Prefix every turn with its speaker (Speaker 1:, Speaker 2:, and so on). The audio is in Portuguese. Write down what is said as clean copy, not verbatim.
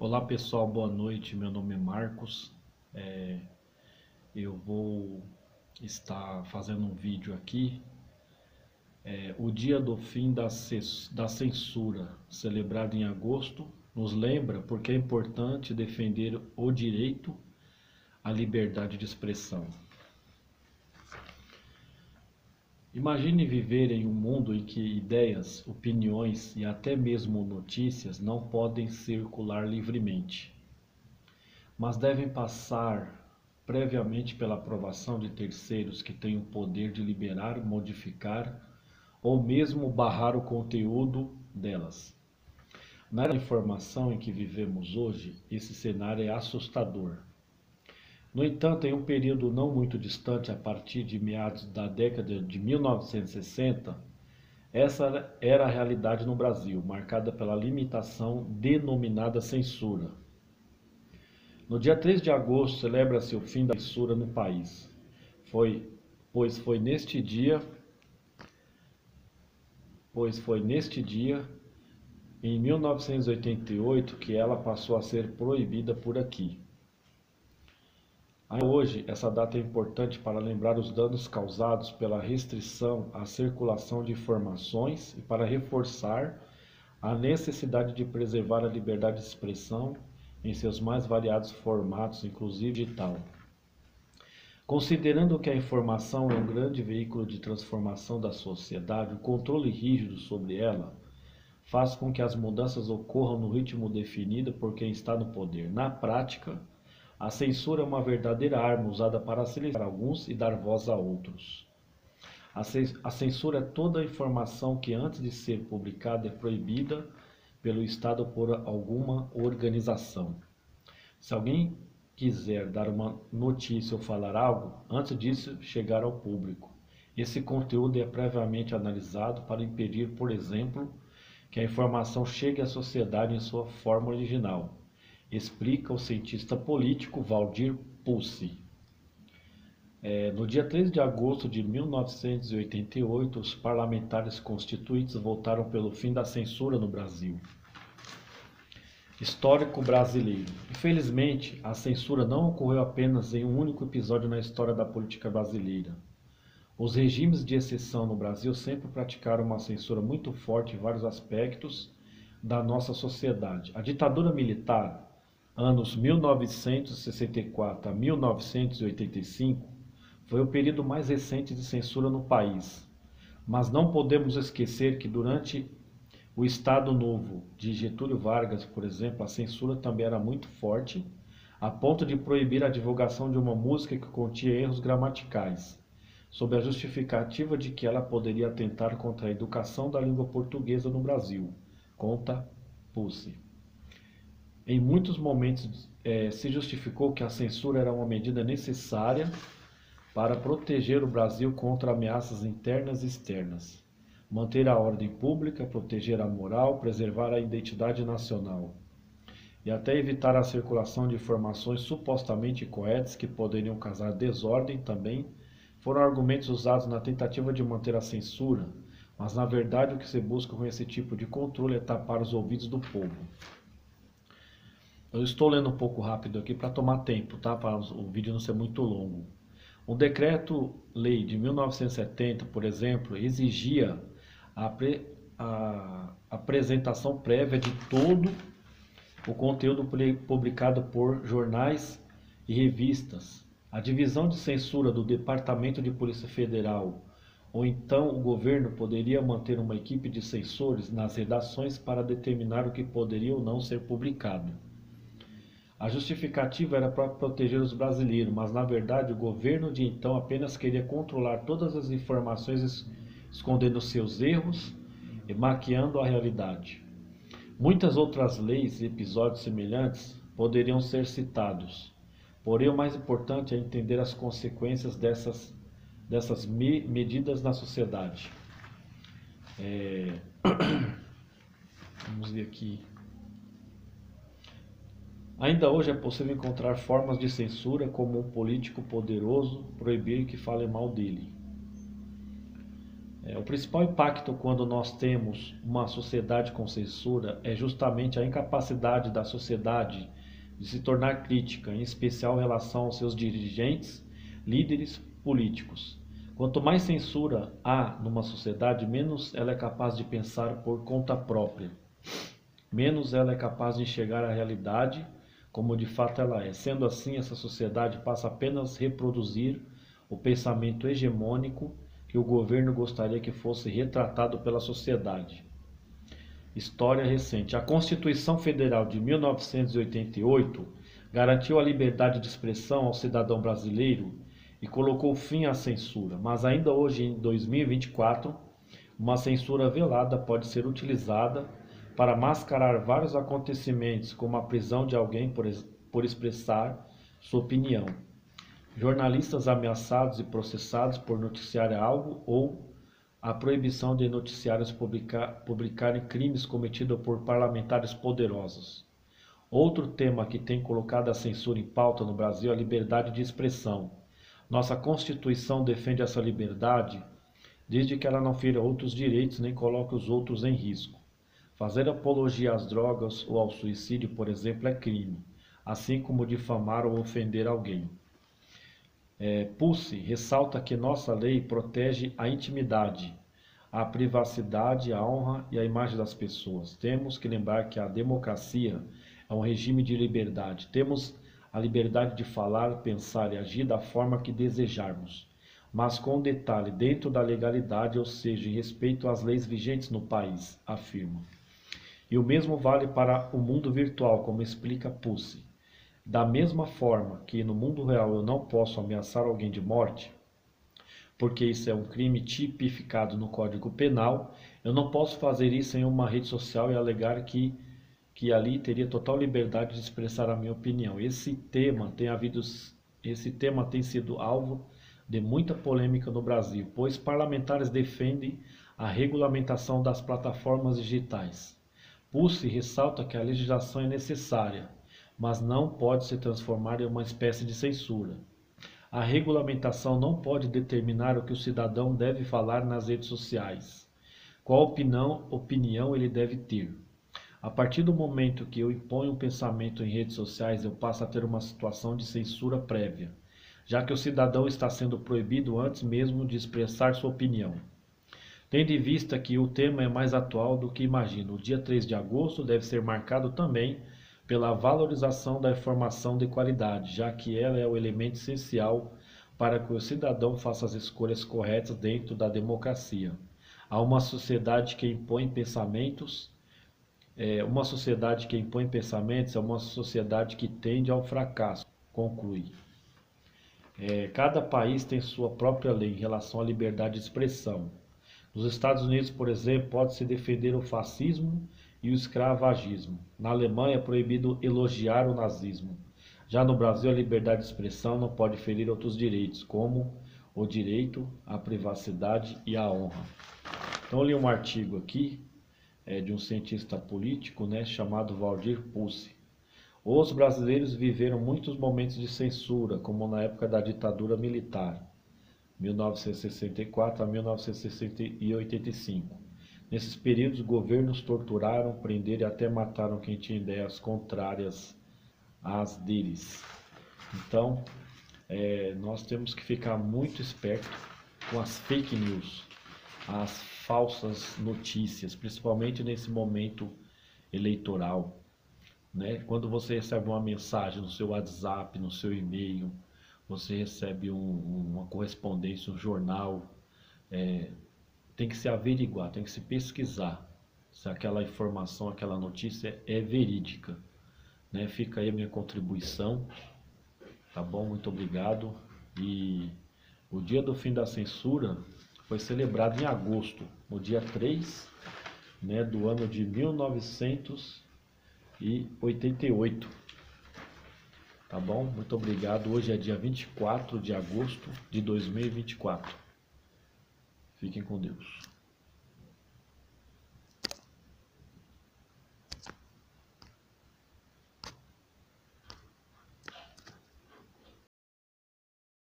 Speaker 1: Olá pessoal, boa noite. Meu nome é Marcos. Eu vou estar fazendo um vídeo aqui. O dia do fim da censura, celebrado em agosto, nos lembra porque é importante defender o direito à liberdade de expressão. Imagine viver em um mundo em que ideias, opiniões e até mesmo notícias não podem circular livremente, mas devem passar previamente pela aprovação de terceiros que têm o poder de liberar, modificar ou mesmo barrar o conteúdo delas. Na era da informação em que vivemos hoje, esse cenário é assustador. No entanto, em um período não muito distante, a partir de meados da década de 1960, essa era a realidade no Brasil, marcada pela limitação denominada censura. No dia 3 de agosto celebra-se o fim da censura no país, pois foi neste dia, em 1988, que ela passou a ser proibida por aqui. Ainda hoje, essa data é importante para lembrar os danos causados pela restrição à circulação de informações e para reforçar a necessidade de preservar a liberdade de expressão em seus mais variados formatos, inclusive digital. Considerando que a informação é um grande veículo de transformação da sociedade, o controle rígido sobre ela faz com que as mudanças ocorram no ritmo definido por quem está no poder. Na prática, a censura é uma verdadeira arma usada para silenciar alguns e dar voz a outros. A censura é toda a informação que antes de ser publicada é proibida pelo Estado por alguma organização. Se alguém quiser dar uma notícia ou falar algo, antes disso chegar ao público, esse conteúdo é previamente analisado para impedir, por exemplo, que a informação chegue à sociedade em sua forma original, explica o cientista político Valdir Pucci. No dia 3 de agosto de 1988, os parlamentares constituintes votaram pelo fim da censura no Brasil. Histórico brasileiro. Infelizmente, a censura não ocorreu apenas em um único episódio na história da política brasileira. Os regimes de exceção no Brasil sempre praticaram uma censura muito forte em vários aspectos da nossa sociedade. A ditadura militar, anos 1964 a 1985, foi o período mais recente de censura no país. Mas não podemos esquecer que durante o Estado Novo de Getúlio Vargas, por exemplo, a censura também era muito forte, a ponto de proibir a divulgação de uma música que continha erros gramaticais, sob a justificativa de que ela poderia atentar contra a educação da língua portuguesa no Brasil, conta Pucci. Em muitos momentos se justificou que a censura era uma medida necessária para proteger o Brasil contra ameaças internas e externas, manter a ordem pública, proteger a moral, preservar a identidade nacional e até evitar a circulação de informações supostamente incorretas que poderiam causar desordem também foram argumentos usados na tentativa de manter a censura, mas na verdade o que se busca com esse tipo de controle é tapar os ouvidos do povo. Eu estou lendo um pouco rápido aqui para tomar tempo, tá? Para o vídeo não ser muito longo. O decreto-lei de 1970, por exemplo, exigia a apresentação prévia de todo o conteúdo publicado por jornais e revistas, a divisão de censura do Departamento de Polícia Federal, ou então o governo poderia manter uma equipe de censores nas redações para determinar o que poderia ou não ser publicado. A justificativa era para proteger os brasileiros, mas na verdade o governo de então apenas queria controlar todas as informações, escondendo seus erros e maquiando a realidade. Muitas outras leis e episódios semelhantes poderiam ser citados, porém o mais importante é entender as consequências dessas medidas na sociedade. Vamos ver aqui. Ainda hoje é possível encontrar formas de censura, como um político poderoso proibir que fale mal dele. O principal impacto quando nós temos uma sociedade com censura é justamente a incapacidade da sociedade de se tornar crítica, em especial em relação aos seus dirigentes, líderes políticos. Quanto mais censura há numa sociedade, menos ela é capaz de pensar por conta própria, menos ela é capaz de enxergar a realidade como de fato ela é. Sendo assim, essa sociedade passa apenas a reproduzir o pensamento hegemônico que o governo gostaria que fosse retratado pela sociedade. História recente. A Constituição Federal de 1988 garantiu a liberdade de expressão ao cidadão brasileiro e colocou fim à censura, mas ainda hoje, em 2024, uma censura velada pode ser utilizada para mascarar vários acontecimentos, como a prisão de alguém por expressar sua opinião, jornalistas ameaçados e processados por noticiar algo ou a proibição de noticiários publicarem crimes cometidos por parlamentares poderosos. Outro tema que tem colocado a censura em pauta no Brasil é a liberdade de expressão. Nossa Constituição defende essa liberdade desde que ela não fira outros direitos nem coloque os outros em risco. Fazer apologia às drogas ou ao suicídio, por exemplo, é crime, assim como difamar ou ofender alguém. Pulse ressalta que nossa lei protege a intimidade, a privacidade, a honra e a imagem das pessoas. Temos que lembrar que a democracia é um regime de liberdade. Temos a liberdade de falar, pensar e agir da forma que desejarmos, mas com detalhe, dentro da legalidade, ou seja, em respeito às leis vigentes no país, afirma. E o mesmo vale para o mundo virtual, como explica Pulse. Da mesma forma que no mundo real eu não posso ameaçar alguém de morte, porque isso é um crime tipificado no Código Penal, eu não posso fazer isso em uma rede social e alegar que ali teria total liberdade de expressar a minha opinião. Esse tema tem sido alvo de muita polêmica no Brasil, pois parlamentares defendem a regulamentação das plataformas digitais. Pulse ressalta que a legislação é necessária, mas não pode se transformar em uma espécie de censura. A regulamentação não pode determinar o que o cidadão deve falar nas redes sociais, qual opinião ele deve ter. A partir do momento que eu imponho um pensamento em redes sociais, eu passo a ter uma situação de censura prévia, já que o cidadão está sendo proibido antes mesmo de expressar sua opinião. Tendo em vista que o tema é mais atual do que imagino, o dia 3 de agosto deve ser marcado também pela valorização da informação de qualidade, já que ela é o elemento essencial para que o cidadão faça as escolhas corretas dentro da democracia. Há uma sociedade que impõe pensamentos, é uma sociedade que tende ao fracasso, conclui. Cada país tem sua própria lei em relação à liberdade de expressão. Nos Estados Unidos, por exemplo, pode-se defender o fascismo e o escravagismo. Na Alemanha é proibido elogiar o nazismo. Já no Brasil, a liberdade de expressão não pode ferir outros direitos, como o direito à privacidade e à honra. Então, eu li um artigo aqui de um cientista político, chamado Valdir Pulse. Os brasileiros viveram muitos momentos de censura, como na época da ditadura militar, 1964 a 1985. Nesses períodos, governos torturaram, prenderam e até mataram quem tinha ideias contrárias às deles. Então, nós temos que ficar muito esperto com as fake news, as falsas notícias, principalmente nesse momento eleitoral. Quando você recebe uma mensagem no seu WhatsApp, no seu e-mail, você recebe uma correspondência, um jornal, tem que se averiguar, tem que se pesquisar se aquela informação, aquela notícia é verídica. Fica aí a minha contribuição, tá bom? Muito obrigado. E o dia do fim da censura foi celebrado em agosto, no dia 3, do ano de 1988. Tá bom? Muito obrigado. Hoje é dia 24 de agosto de 2024. Fiquem com Deus.